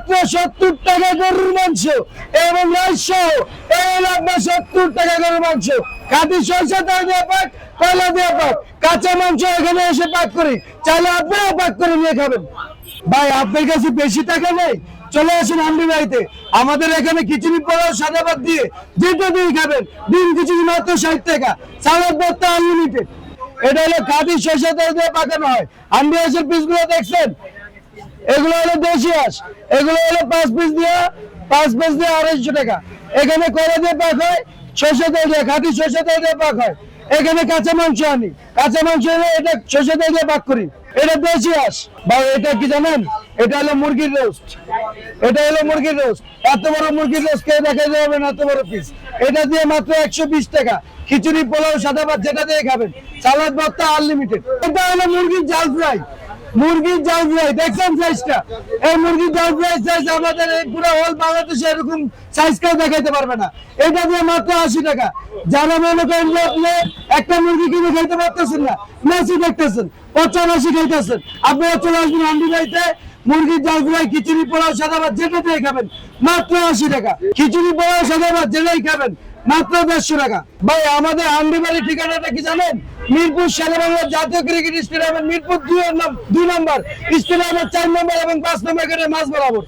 মাত্র 70 টাকা গরুর মাংস এবং রাইস এই লাগবে 70 টাকা গরুর মাংস। খাঁটি সরষে তেল দিয়ে পাক, কয়লা দিয়ে পাক, কাঁচা মাংস এখানে এসে পাক করি, চাইলে আপনারাও পাক করে নিয়ে খাবেন। ভাই আপনার কাছে বেশি টাকা নেই, চলে আসুন হান্ডি বাড়িতে। আমাদের এখানে খিচুড়ি পোলাও সাদা ভাত দিয়ে যেটা দিয়ে খাবেন, ডিম খিচুড়ি মাত্র 60 টাকা, সালাদ ভর্তা আনলিমিটেড। এটা হলো খাঁটি সরষে তেল দিয়ে পাকানো হয়। হান্ডি হাঁসের পিসগুলো দেখছেন, এগুলো হলো দেশি হাঁস, এগুলো হলো 5 পিস দিয়ে 250 টাকা। এখানে কয়লা দিয়ে পাক হয়, সরষে তেল দিয়ে, খাঁটি সরষে তেল দিয়ে পাক হয়। এখানে কাঁচা মাংস আনি, কাঁচা মাংস হলে এটা সরষে তেল দিয়ে পাক করি। এটা দেশি হাঁস ভাই, এটা কি জানেন, এটা হলো মুরগির রোস্ট, এটা হলো মুরগির রোস্ট। এত বড় মুরগির রোস্ট কে দেখা যাবে না, এত বড় পিস। এটা দিয়ে মাত্র 120 টাকা, খিচুড়ি পোলাও সাদা ভাত যেটা দিয়ে খাবেন, সালাদ ভর্তা আনলিমিটেড। এটা হলো মুরগির জাল ফ্রাই, মুরগির জাল ফ্রাই দেখছেন সাইজটা, এই মুরগির জাল ফ্রাই সাইজ আমাদের এই পুরো হোল বাংলাদেশে এরকম সাইজ কেউ দেখাইতে পারবে না। এটা দিয়ে মাত্র 80 টাকা। যারা মনে করেন যে আপনি একটা মুরগি কিনে খাইতে পারতেছেন না, মেসি দেখতেছেন, 85 খাইতেছেন, আপনারা চলে আসবেন হান্ডি বাড়িতে। মুরগির জাল ফ্রাই, খিচুড়ি পোলাও সাদা ভাত যেটা দিয়ে খাবেন মাত্র 80 টাকা, খিচুড়ি পোলাও সাদা ভাত যেটাই খাবেন মাত্র 150 টাকা। ভাই আমাদের হান্ডি বাড়ির ঠিকানাটা কি জানেন, মিরপুর শেরেবাংলা জাতীয় ক্রিকেট স্টেডিয়ামের মিরপুর 2 নম্বর স্টেডিয়ামের 4 নম্বর এবং 5 নম্বর গেটের মাঝ বরাবর।